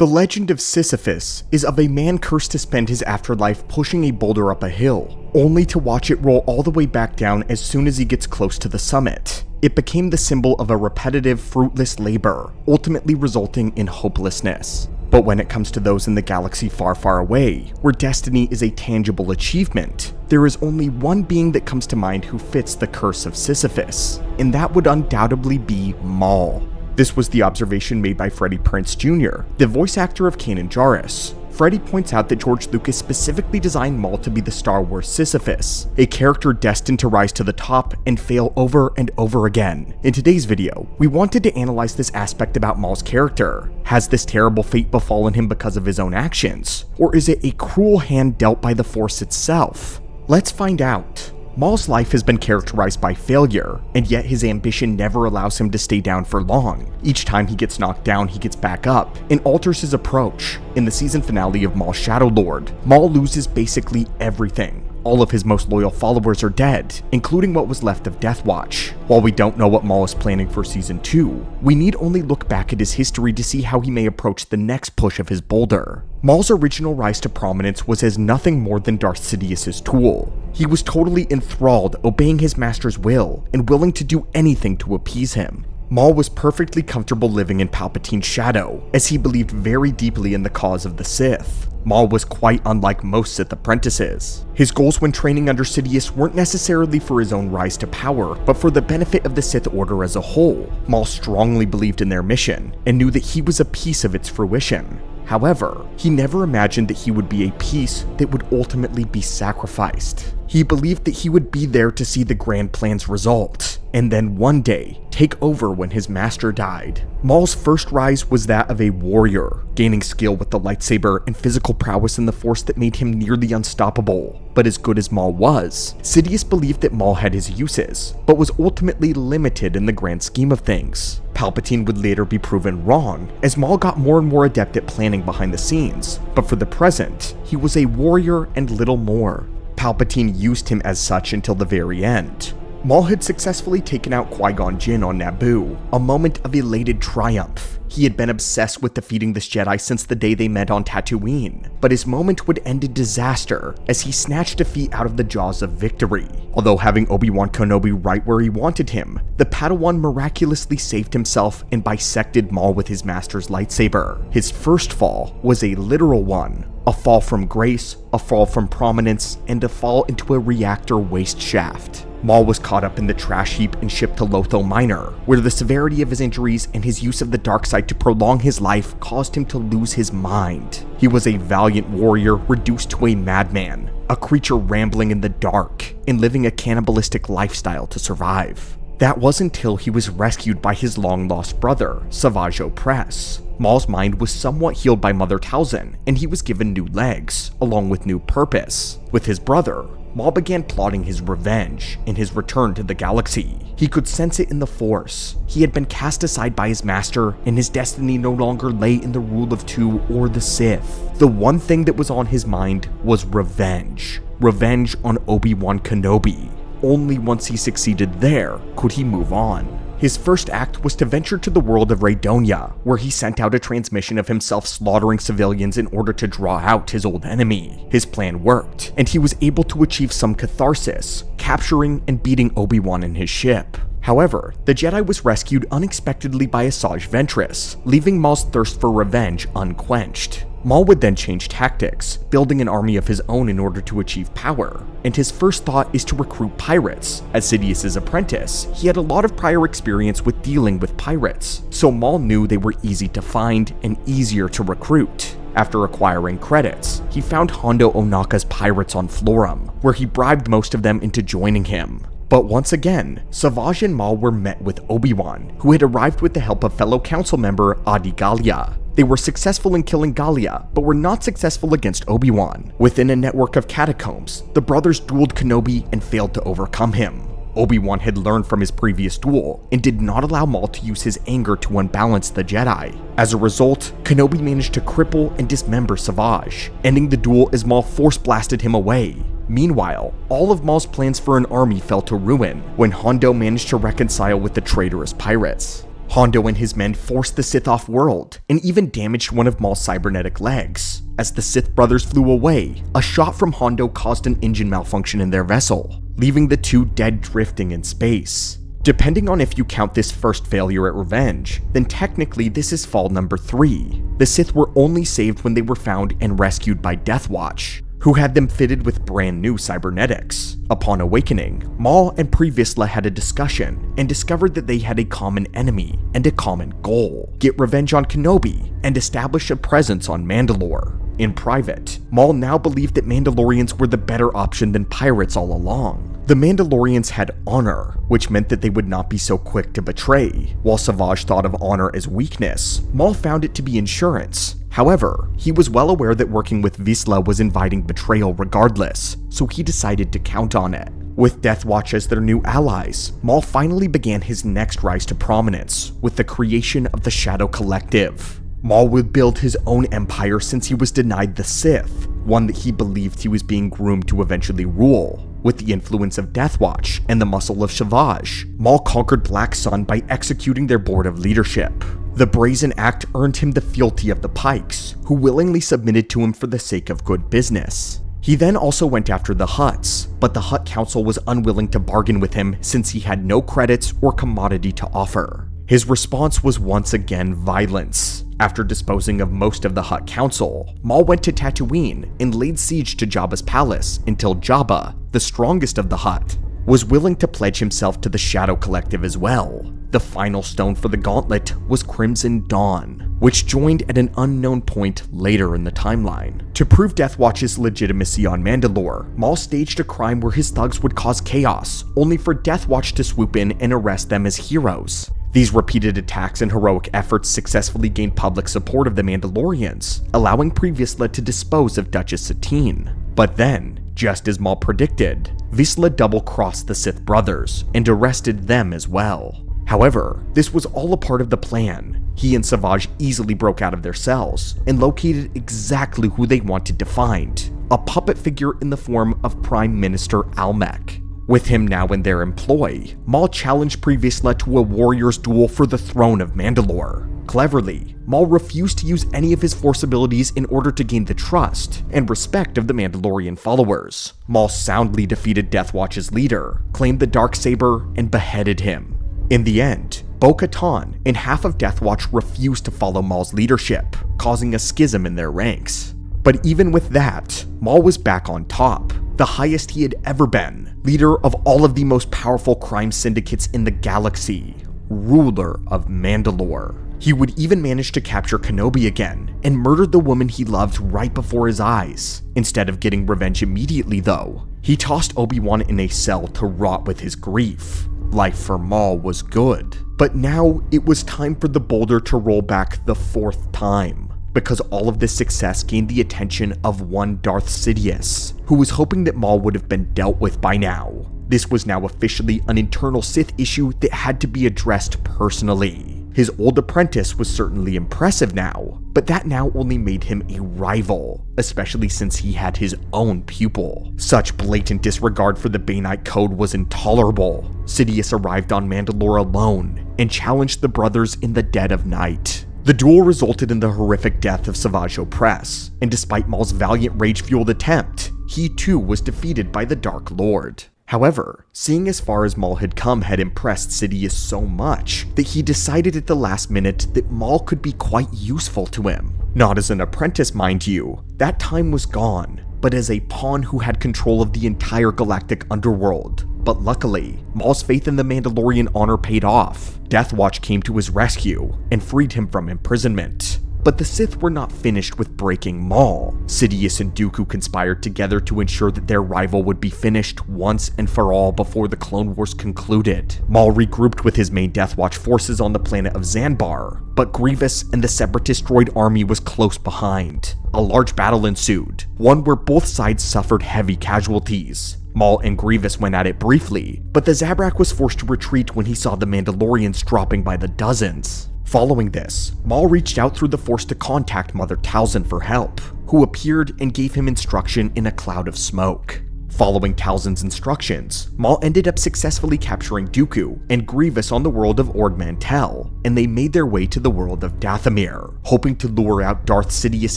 The legend of Sisyphus is of a man cursed to spend his afterlife pushing a boulder up a hill, only to watch it roll all the way back down as soon as he gets close to the summit. It became the symbol of a repetitive, fruitless labor, ultimately resulting in hopelessness. But when it comes to those in the galaxy far, far away, where destiny is a tangible achievement, there is only one being that comes to mind who fits the curse of Sisyphus, and that would undoubtedly be Maul. This was the observation made by Freddie Prinze Jr., the voice actor of Kanan Jarrus. Freddie points out that George Lucas specifically designed Maul to be the Star Wars Sisyphus, a character destined to rise to the top and fail over and over again. In today's video, we wanted to analyze this aspect about Maul's character. Has this terrible fate befallen him because of his own actions? Or is it a cruel hand dealt by the Force itself? Let's find out. Maul's life has been characterized by failure, and yet his ambition never allows him to stay down for long. Each time he gets knocked down, he gets back up, and alters his approach. In the season finale of Maul Shadow Lord, Maul loses basically everything. All of his most loyal followers are dead, including what was left of Death Watch. While we don't know what Maul is planning for Season 2, we need only look back at his history to see how he may approach the next push of his boulder. Maul's original rise to prominence was as nothing more than Darth Sidious' tool. He was totally enthralled, obeying his master's will, and willing to do anything to appease him. Maul was perfectly comfortable living in Palpatine's shadow, as he believed very deeply in the cause of the Sith. Maul was quite unlike most Sith apprentices. His goals when training under Sidious weren't necessarily for his own rise to power, but for the benefit of the Sith Order as a whole. Maul strongly believed in their mission, and knew that he was a piece of its fruition. However, he never imagined that he would be a piece that would ultimately be sacrificed. He believed that he would be there to see the grand plan's result, and then one day, take over when his master died. Maul's first rise was that of a warrior, gaining skill with the lightsaber and physical prowess in the Force that made him nearly unstoppable. But as good as Maul was, Sidious believed that Maul had his uses, but was ultimately limited in the grand scheme of things. Palpatine would later be proven wrong, as Maul got more and more adept at planning behind the scenes, but for the present, he was a warrior and little more. Palpatine used him as such until the very end. Maul had successfully taken out Qui-Gon Jinn on Naboo, a moment of elated triumph. He had been obsessed with defeating this Jedi since the day they met on Tatooine, but his moment would end in disaster as he snatched defeat out of the jaws of victory. Although having Obi-Wan Kenobi right where he wanted him, the Padawan miraculously saved himself and bisected Maul with his master's lightsaber. His first fall was a literal one, a fall from grace, a fall from prominence, and a fall into a reactor waste shaft. Maul was caught up in the trash heap and shipped to Lotho Minor, where the severity of his injuries and his use of the dark side to prolong his life caused him to lose his mind. He was a valiant warrior reduced to a madman, a creature rambling in the dark and living a cannibalistic lifestyle to survive. That was until he was rescued by his long-lost brother, Savage Opress. Maul's mind was somewhat healed by Mother Talzin, and he was given new legs, along with new purpose. With his brother, Maul began plotting his revenge in his return to the galaxy. He could sense it in the Force. He had been cast aside by his master, and his destiny no longer lay in the rule of two or the Sith. The one thing that was on his mind was revenge. Revenge on Obi-Wan Kenobi. Only once he succeeded there could he move on. His first act was to venture to the world of Raydonia, where he sent out a transmission of himself slaughtering civilians in order to draw out his old enemy. His plan worked, and he was able to achieve some catharsis, capturing and beating Obi-Wan in his ship. However, the Jedi was rescued unexpectedly by Asajj Ventress, leaving Maul's thirst for revenge unquenched. Maul would then change tactics, building an army of his own in order to achieve power, and his first thought is to recruit pirates. As Sidious's apprentice, he had a lot of prior experience with dealing with pirates, so Maul knew they were easy to find and easier to recruit. After acquiring credits, he found Hondo Ohnaka's pirates on Florum, where he bribed most of them into joining him. But once again, Savage and Maul were met with Obi-Wan, who had arrived with the help of fellow council member Adi Gallia. They were successful in killing Gallia, but were not successful against Obi-Wan. Within a network of catacombs, the brothers dueled Kenobi and failed to overcome him. Obi-Wan had learned from his previous duel, and did not allow Maul to use his anger to unbalance the Jedi. As a result, Kenobi managed to cripple and dismember Savage, ending the duel as Maul force blasted him away. Meanwhile, all of Maul's plans for an army fell to ruin when Hondo managed to reconcile with the traitorous pirates. Hondo and his men forced the Sith off-world and even damaged one of Maul's cybernetic legs. As the Sith brothers flew away, a shot from Hondo caused an engine malfunction in their vessel, leaving the two dead drifting in space. Depending on if you count this first failure at Revenge, then technically this is fall number 3. The Sith were only saved when they were found and rescued by Death Watch, who had them fitted with brand new cybernetics. Upon awakening, Maul and Pre Vizsla had a discussion and discovered that they had a common enemy and a common goal: get revenge on Kenobi and establish a presence on Mandalore. In private, Maul now believed that Mandalorians were the better option than pirates all along. The Mandalorians had honor, which meant that they would not be so quick to betray. While Savage thought of honor as weakness, Maul found it to be insurance. However, he was well aware that working with Vizsla was inviting betrayal regardless, so he decided to count on it. With Death Watch as their new allies, Maul finally began his next rise to prominence with the creation of the Shadow Collective. Maul would build his own empire since he was denied the Sith, one that he believed he was being groomed to eventually rule. With the influence of Death Watch and the muscle of Savage, Maul conquered Black Sun by executing their board of leadership. The brazen act earned him the fealty of the Pikes, who willingly submitted to him for the sake of good business. He then also went after the Hutts, but the Hutt Council was unwilling to bargain with him since he had no credits or commodity to offer. His response was once again violence. After disposing of most of the Hutt Council, Maul went to Tatooine and laid siege to Jabba's palace until Jabba, the strongest of the Hutt, was willing to pledge himself to the Shadow Collective as well. The final stone for the gauntlet was Crimson Dawn, which joined at an unknown point later in the timeline. To prove Death Watch's legitimacy on Mandalore, Maul staged a crime where his thugs would cause chaos, only for Death Watch to swoop in and arrest them as heroes. These repeated attacks and heroic efforts successfully gained public support of the Mandalorians, allowing Pre Vizsla to dispose of Duchess Satine. But then, just as Maul predicted, Vizsla double-crossed the Sith brothers and arrested them as well. However, this was all a part of the plan. He and Savage easily broke out of their cells and located exactly who they wanted to find: a puppet figure in the form of Prime Minister Almec. With him now in their employ, Maul challenged Pre Vizsla to a warrior's duel for the throne of Mandalore. Cleverly, Maul refused to use any of his Force abilities in order to gain the trust and respect of the Mandalorian followers. Maul soundly defeated Death Watch's leader, claimed the Darksaber, and beheaded him. In the end, Bo-Katan and half of Death Watch refused to follow Maul's leadership, causing a schism in their ranks. But even with that, Maul was back on top, the highest he had ever been, leader of all of the most powerful crime syndicates in the galaxy, ruler of Mandalore. He would even manage to capture Kenobi again and murder the woman he loved right before his eyes. Instead of getting revenge immediately though, he tossed Obi-Wan in a cell to rot with his grief. Life for Maul was good, but now it was time for the boulder to roll back the 4th time. Because all of this success gained the attention of one Darth Sidious, who was hoping that Maul would have been dealt with by now. This was now officially an internal Sith issue that had to be addressed personally. His old apprentice was certainly impressive now, but that now only made him a rival, especially since he had his own pupil. Such blatant disregard for the Bainite Code was intolerable. Sidious arrived on Mandalore alone and challenged the brothers in the dead of night. The duel resulted in the horrific death of Savage Opress, and despite Maul's valiant rage-fueled attempt, he too was defeated by the Dark Lord. However, seeing as far as Maul had come had impressed Sidious so much that he decided at the last minute that Maul could be quite useful to him. Not as an apprentice, mind you, that time was gone, but as a pawn who had control of the entire galactic underworld. But luckily, Maul's faith in the Mandalorian honor paid off. Death Watch came to his rescue and freed him from imprisonment. But the Sith were not finished with breaking Maul. Sidious and Dooku conspired together to ensure that their rival would be finished once and for all before the Clone Wars concluded. Maul regrouped with his main Death Watch forces on the planet of Zanbar, but Grievous and the Separatist droid army was close behind. A large battle ensued, one where both sides suffered heavy casualties. Maul and Grievous went at it briefly, but the Zabrak was forced to retreat when he saw the Mandalorians dropping by the dozens. Following this, Maul reached out through the Force to contact Mother Talzin for help, who appeared and gave him instruction in a cloud of smoke. Following Talzin's instructions, Maul ended up successfully capturing Dooku and Grievous on the world of Ord Mantell, and they made their way to the world of Dathomir, hoping to lure out Darth Sidious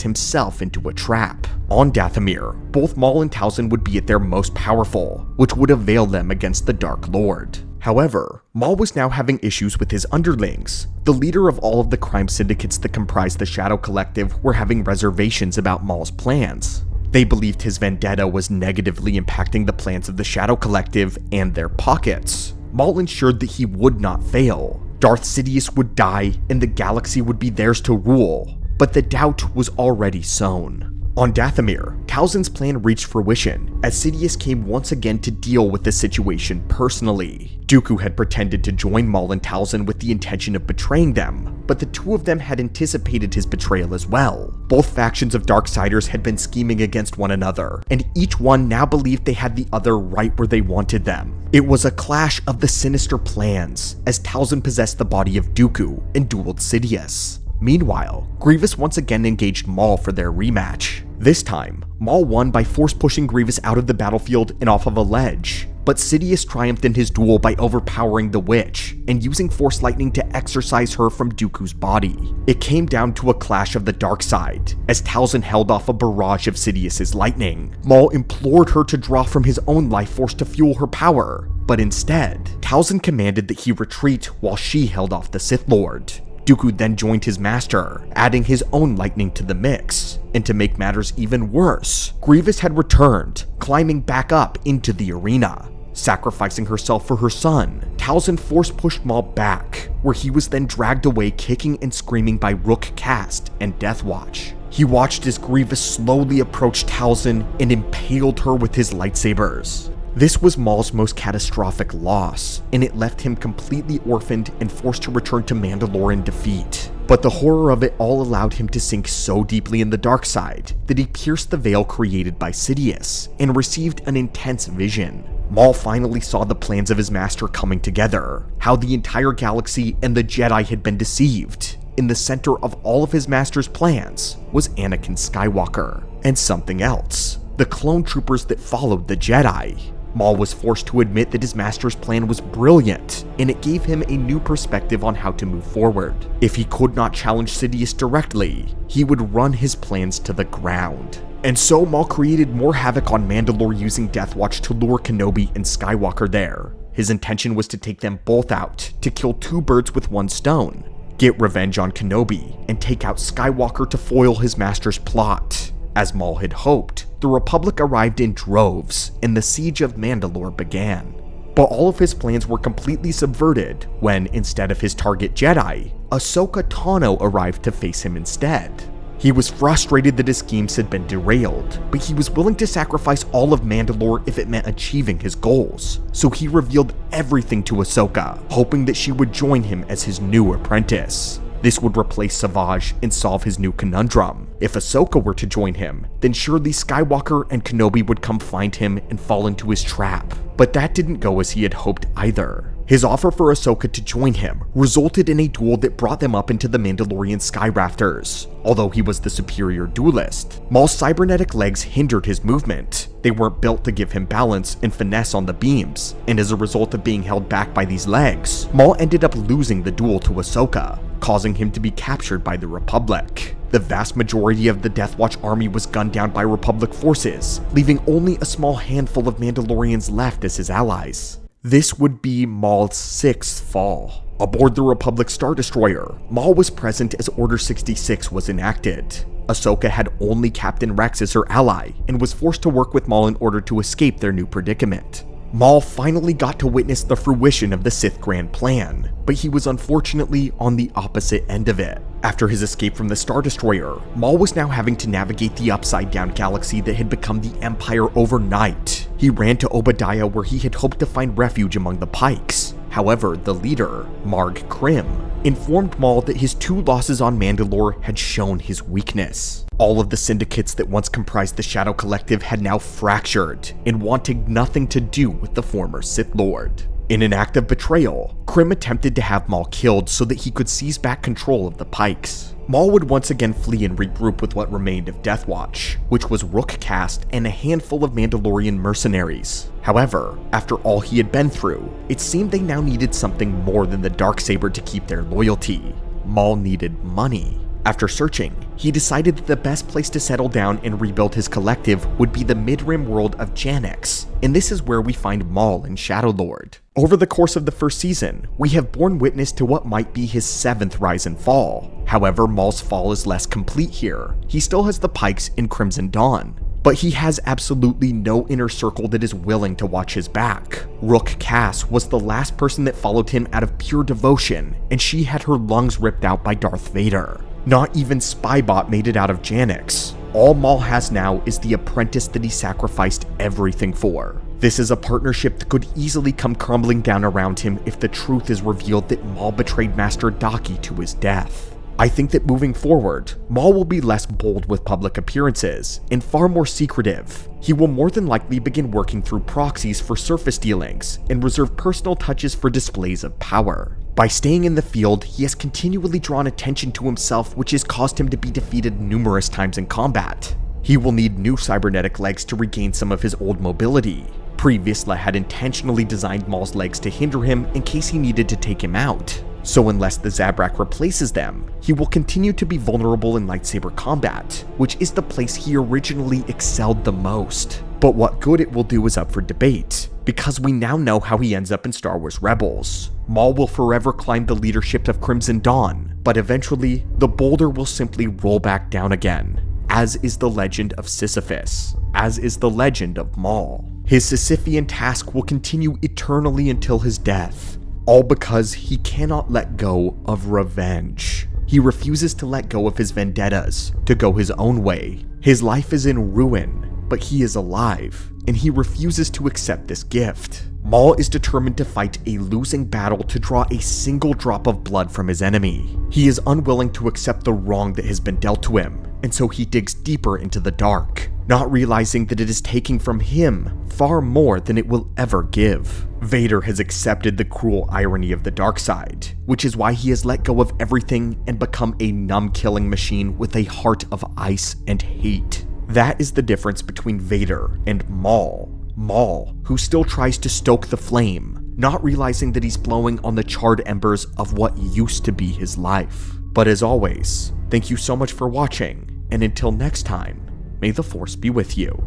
himself into a trap. On Dathomir, both Maul and Talzin would be at their most powerful, which would avail them against the Dark Lord. However, Maul was now having issues with his underlings. The leader of all of the crime syndicates that comprised the Shadow Collective were having reservations about Maul's plans. They believed his vendetta was negatively impacting the plans of the Shadow Collective and their pockets. Maul ensured that he would not fail. Darth Sidious would die and the galaxy would be theirs to rule, but the doubt was already sown. On Dathomir, Talzin's plan reached fruition as Sidious came once again to deal with the situation personally. Dooku had pretended to join Maul and Talzin with the intention of betraying them, but the two of them had anticipated his betrayal as well. Both factions of Darksiders had been scheming against one another, and each one now believed they had the other right where they wanted them. It was a clash of the sinister plans, as Talzin possessed the body of Dooku and dueled Sidious. Meanwhile, Grievous once again engaged Maul for their rematch. This time, Maul won by force pushing Grievous out of the battlefield and off of a ledge, but Sidious triumphed in his duel by overpowering the witch and using Force Lightning to exorcise her from Dooku's body. It came down to a clash of the dark side, as Talzin held off a barrage of Sidious's lightning. Maul implored her to draw from his own life force to fuel her power, but instead, Talzin commanded that he retreat while she held off the Sith Lord. Dooku then joined his master, adding his own lightning to the mix. And to make matters even worse, Grievous had returned, climbing back up into the arena. Sacrificing herself for her son, Talzin force-pushed Maul back, where he was then dragged away kicking and screaming by Rook Kast and Deathwatch. He watched as Grievous slowly approached Talzin and impaled her with his lightsabers. This was Maul's most catastrophic loss, and it left him completely orphaned and forced to return to Mandalore in defeat. But the horror of it all allowed him to sink so deeply in the dark side that he pierced the veil created by Sidious and received an intense vision. Maul finally saw the plans of his master coming together, how the entire galaxy and the Jedi had been deceived. In the center of all of his master's plans was Anakin Skywalker, and something else, the clone troopers that followed the Jedi. Maul was forced to admit that his master's plan was brilliant, and it gave him a new perspective on how to move forward. If he could not challenge Sidious directly, he would run his plans to the ground. And so Maul created more havoc on Mandalore using Deathwatch to lure Kenobi and Skywalker there. His intention was to take them both out, to kill two birds with one stone. Get revenge on Kenobi, and take out Skywalker to foil his master's plot. As Maul had hoped, the Republic arrived in droves, and the siege of Mandalore began. But all of his plans were completely subverted when, instead of his target Jedi, Ahsoka Tano arrived to face him instead. He was frustrated that his schemes had been derailed, but he was willing to sacrifice all of Mandalore if it meant achieving his goals. So he revealed everything to Ahsoka, hoping that she would join him as his new apprentice. This would replace Savage and solve his new conundrum. If Ahsoka were to join him, then surely Skywalker and Kenobi would come find him and fall into his trap. But that didn't go as he had hoped either. His offer for Ahsoka to join him resulted in a duel that brought them up into the Mandalorian sky rafters. Although he was the superior duelist, Maul's cybernetic legs hindered his movement. They weren't built to give him balance and finesse on the beams, and as a result of being held back by these legs, Maul ended up losing the duel to Ahsoka, causing him to be captured by the Republic. The vast majority of the Deathwatch army was gunned down by Republic forces, leaving only a small handful of Mandalorians left as his allies. This would be Maul's sixth fall. Aboard the Republic Star Destroyer, Maul was present as Order 66 was enacted. Ahsoka had only Captain Rex as her ally, and was forced to work with Maul in order to escape their new predicament. Maul finally got to witness the fruition of the Sith Grand Plan, but he was unfortunately on the opposite end of it. After his escape from the Star Destroyer, Maul was now having to navigate the upside-down galaxy that had become the Empire overnight. He ran to Obadiah where he had hoped to find refuge among the Pikes. However, the leader, Marg Krim, informed Maul that his two losses on Mandalore had shown his weakness. All of the syndicates that once comprised the Shadow Collective had now fractured and wanted nothing to do with the former Sith Lord. In an act of betrayal, Krim attempted to have Maul killed so that he could seize back control of the Pikes. Maul would once again flee and regroup with what remained of Death Watch, which was Rook Kast and a handful of Mandalorian mercenaries. However, after all he had been through, it seemed they now needed something more than the Darksaber to keep their loyalty. Maul needed money. After searching, he decided that the best place to settle down and rebuild his collective would be the mid-rim world of Janix, and this is where we find Maul and Shadowlord. Over the course of the first season, we have borne witness to what might be his 7th rise and fall. However, Maul's fall is less complete here. He still has the Pikes in Crimson Dawn, but he has absolutely no inner circle that is willing to watch his back. Rook Kast was the last person that followed him out of pure devotion, and she had her lungs ripped out by Darth Vader. Not even Spybot made it out of Janix. All Maul has now is the apprentice that he sacrificed everything for. This is a partnership that could easily come crumbling down around him if the truth is revealed that Maul betrayed Master Daki to his death. I think that moving forward, Maul will be less bold with public appearances and far more secretive. He will more than likely begin working through proxies for surface dealings and reserve personal touches for displays of power. By staying in the field, he has continually drawn attention to himself, which has caused him to be defeated numerous times in combat. He will need new cybernetic legs to regain some of his old mobility. Vizsla had intentionally designed Maul's legs to hinder him in case he needed to take him out. So unless the Zabrak replaces them, he will continue to be vulnerable in lightsaber combat, which is the place he originally excelled the most. But what good it will do is up for debate, because we now know how he ends up in Star Wars Rebels. Maul will forever climb the leadership of Crimson Dawn, but eventually, the boulder will simply roll back down again, as is the legend of Sisyphus, as is the legend of Maul. His Sisyphean task will continue eternally until his death, all because he cannot let go of revenge. He refuses to let go of his vendettas, to go his own way. His life is in ruin, but he is alive, and he refuses to accept this gift. Maul is determined to fight a losing battle to draw a single drop of blood from his enemy. He is unwilling to accept the wrong that has been dealt to him, and so he digs deeper into the dark, not realizing that it is taking from him far more than it will ever give. Vader has accepted the cruel irony of the dark side, which is why he has let go of everything and become a numb killing machine with a heart of ice and hate. That is the difference between Vader and Maul. Maul, who still tries to stoke the flame, not realizing that he's blowing on the charred embers of what used to be his life. But as always, thank you so much for watching, and until next time, may the Force be with you.